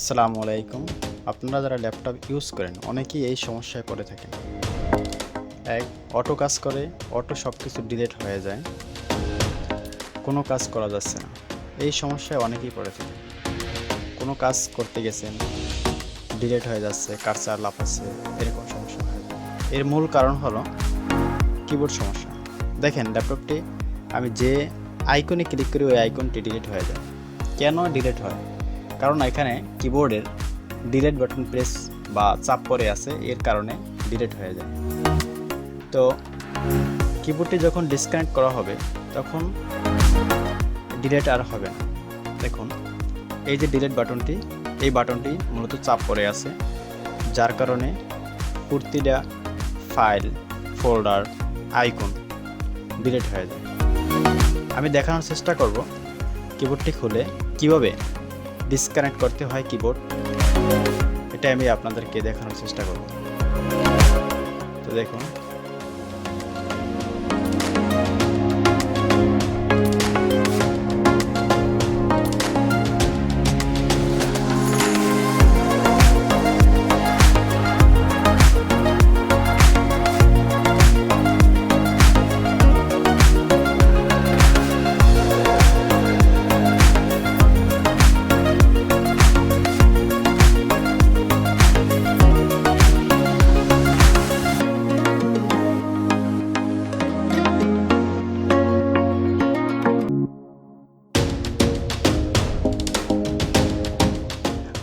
আসসালামু আলাইকুম। আপনারা যারা ল্যাপটপ ইউজ করেন অনেকেই এই সমস্যায় পড়ে থাকেন। এক, অটো কাজ করে, অটো সব কিছু ডিলিট হয়ে যায়, কোনো কাজ করা যাচ্ছে না। এই সমস্যায় অনেকেই পড়ে থাকে। কোনো কাজ করতে গেছেন, ডিলিট হয়ে যাচ্ছে, কার্সার লাফাচ্ছে, এরকম সমস্যা হয়। এর মূল কারণ হলো কিবোর্ড সমস্যা। দেখেন ল্যাপটপটি আমি যে আইকনে ক্লিক করি ওই আইকনটি ডিলিট হয়ে যায়। কেন ডিলিট হয়? কারণ এখানে কিবোর্ডের ডিলিট বাটন প্রেস বা চাপ পড়ে আছে, এর কারণে ডিলিট হয়ে যায়। তো কিবোর্ডটি যখন ডিসকানেক্ট করা হবে তখন ডিলিট আর হবে না। দেখুন এই যে ডিলিট বাটনটি, এই বাটনটি মূলত চাপ পড়ে আছে, যার কারণে প্রতিটা ফাইল, ফোল্ডার, আইকন ডিলিট হয়ে যায়। আমি দেখানোর চেষ্টা করব কিবোর্ডটি খুলে কিভাবে ডিসকানেক্ট করতে হয় কিবোর্ড, এটা আমি আপনাদেরকে দেখানোর চেষ্টা করব। তো দেখুন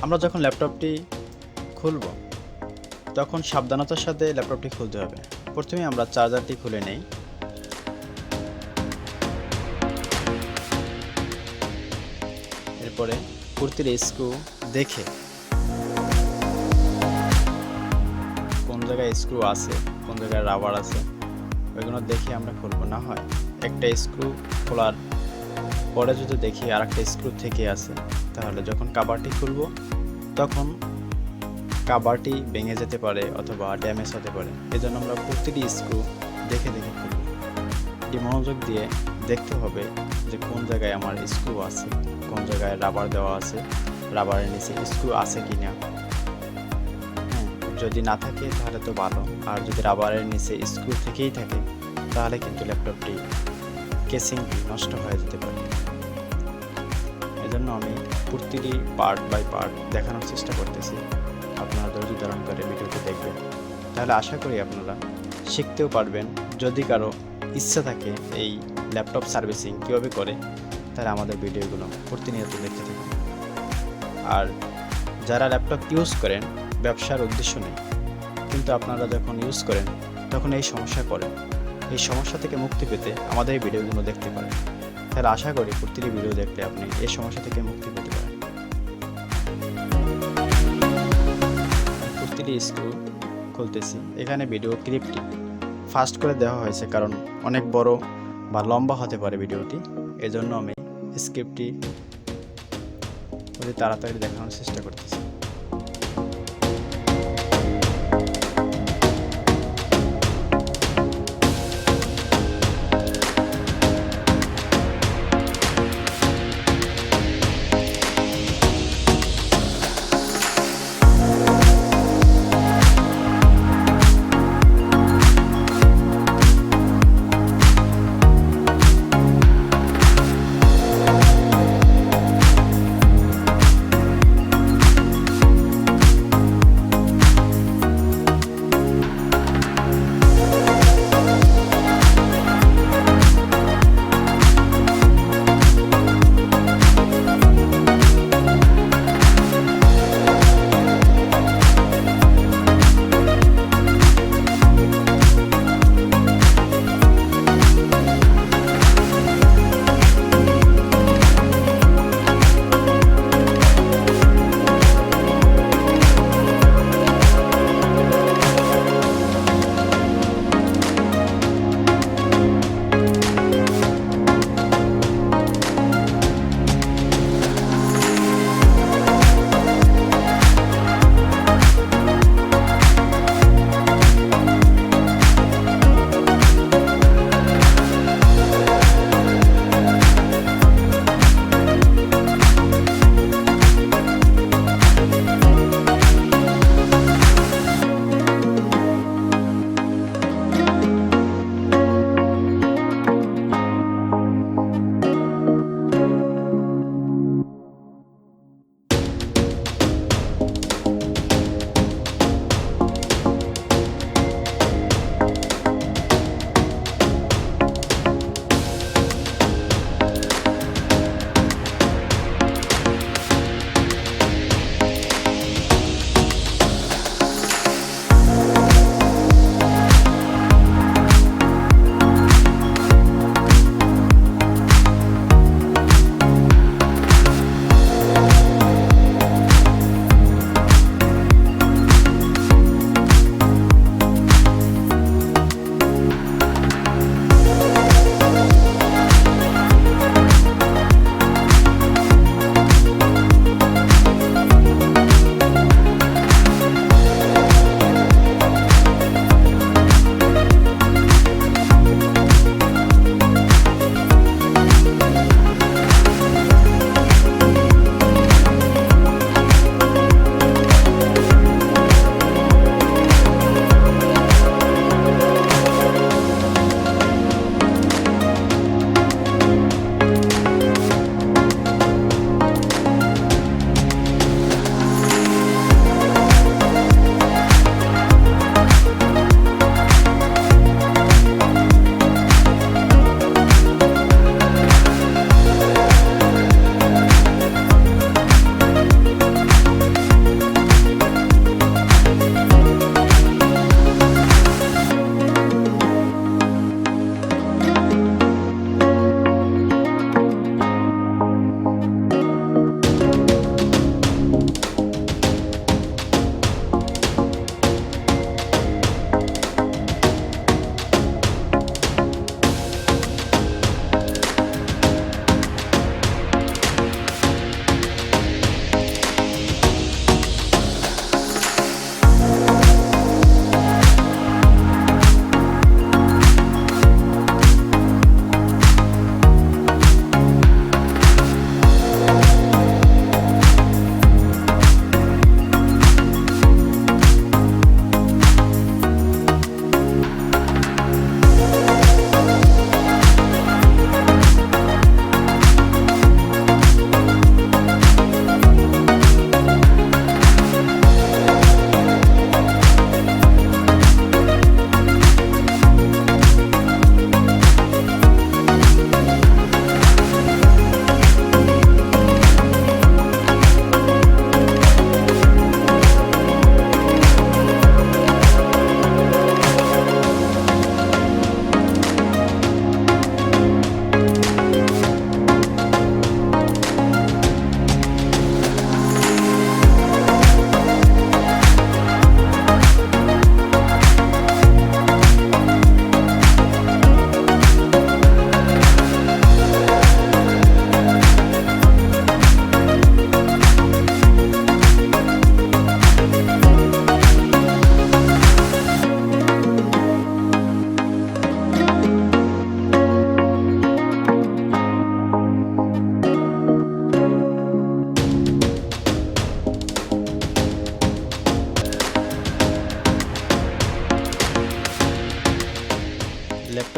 আমরা যখন ল্যাপটপটি খুলব তখন সাবধানতার সাথে ল্যাপটপটি খুলতে হবে। প্রথমে আমরা চার্জারটি খুলে নেই। এরপরে প্রতিটি স্ক্রু দেখে কোন জায়গায় স্ক্রু আছে, কোন জায়গায় রাবার আছে, ওইগুলো দেখে আমরা খুলব। না হয় একটা স্ক্রু খোলার পরে যদি দেখি আর একটা স্ক্রু থেকে আছে, তাহলে যখন কাভারটি খুলব তখন কাভারটি ভেঙে যেতে পারে অথবা ড্যামেজ হতে পারে। এজন্য আমরা প্রতিটি স্ক্রু দেখে দেখে খুলব। এটি মনোযোগ দিয়ে দেখতে হবে যে কোন জায়গায় আমার স্ক্রু আছে, কোন জায়গায় রাবার দেওয়া আছে, রাবারের নিচে স্ক্রু আছে কি না। যদি না থাকে তাহলে তো ভালো, আর যদি রাবারের নিচে স্ক্রু থেকেই থাকে তাহলে কিন্তু ল্যাপটপটি কেসিংটি নষ্ট হয়ে যেতে পারে। এজন্য আমি প্রতিটি পার্ট বাই পার্ট দেখানোর চেষ্টা করতেছি। আপনারা ধৈর্য ধারণ করে ভিডিওটি দেখবেন, তাহলে আশা করি আপনারা শিখতেও পারবেন। যদি কারো ইচ্ছা থাকে এই ল্যাপটপ সার্ভিসিং কীভাবে করে, তাহলে আমাদের ভিডিওগুলো প্রতিনিয়ত দেখতে থাকুন। আর যারা ল্যাপটপ ইউজ করেন ব্যবসার উদ্দেশ্য নেই, কিন্তু আপনারা যখন ইউজ করেন তখন এই সমস্যায় পড়েন, এই সমস্যা থেকে মুক্তি পেতে আমাদের এই ভিডিওগুলো দেখতে পারেন। তাহলে আশা করি প্রতিটি ভিডিও দেখলে আপনি এই সমস্যা থেকে মুক্তি পেতে পারেন। প্রতিটি স্ক্রু খুলতেছি। এখানে ভিডিও ক্লিপটি ফাস্ট করে দেওয়া হয়েছে, কারণ অনেক বড় বা লম্বা হতে পারে ভিডিওটি। এজন্য আমি স্ক্রিপ্টটি তাড়াতাড়ি দেখানোর চেষ্টা করতেছি।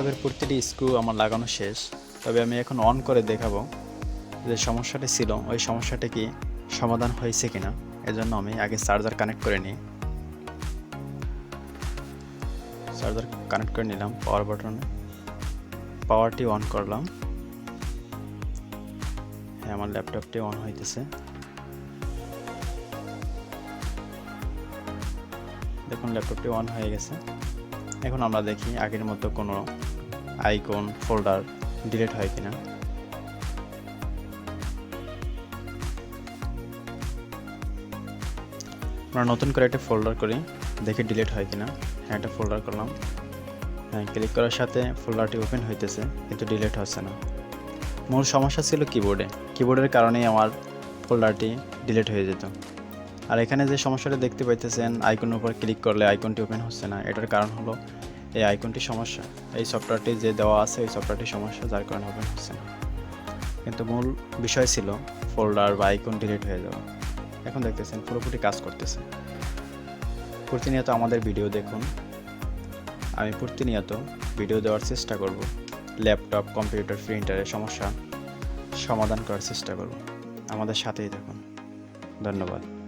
ল্যাপটপের প্রতিটি স্ক্রু আমার লাগানো শেষ, তবে আমি এখন অন করে দেখাবো যে সমস্যাটা ছিল ওই সমস্যাটা কি সমাধান হয়েছে কিনা। এজন্য আমি আগে চার্জার কানেক্ট করে নিই। চার্জার কানেক্ট করে নিলাম পাওয়ার বাটনে, পাওয়ারটি অন করলাম। হ্যাঁ, আমার ল্যাপটপটি অন হইতেছে। দেখুন ল্যাপটপটি অন হয়ে গেছে। এখন আমরা দেখি আগের মতো কোনো আইকন ফোল্ডার ডিলিট হয় কিনা। আমরা নতুন করে একটা ফোল্ডার করি, দেখি ডিলিট হয় কিনা। হ্যাঁ, একটা ফোল্ডার করলাম। হ্যাঁ, ক্লিক করার সাথে ফোল্ডারটি ওপেন হইতেছে কিন্তু ডিলিট হচ্ছে না। মূল সমস্যা ছিল কিবোর্ডের কারণেই আমার ফোল্ডারটি ডিলিট হয়ে যেত। আর এখানে যে সমস্যাটা দেখতে পাইতেছেন, আইকনের উপর ক্লিক করলে আইকনটি ওপেন হচ্ছে না, এটার কারণ হলো এই আইকনটি সমস্যা। এই সফটওয়্যারটি যে দেওয়া আছে এই সফটওয়্যারটি সমস্যা, যার কারণে ওপেন হচ্ছে না। কিন্তু মূল বিষয় ছিল ফোল্ডার বা আইকন ডিলিট হয়ে যাওয়া। এখন দেখতেছেন পুরোপুরি কাজ করতেছে। প্রতিনিয়ত আমাদের ভিডিও দেখুন। আমি প্রতিনিয়ত ভিডিও দেওয়ার চেষ্টা করব, ল্যাপটপ, কম্পিউটার, প্রিন্টারের সমস্যা সমাধান করার চেষ্টা করব। আমাদের সাথেই থাকুন। ধন্যবাদ।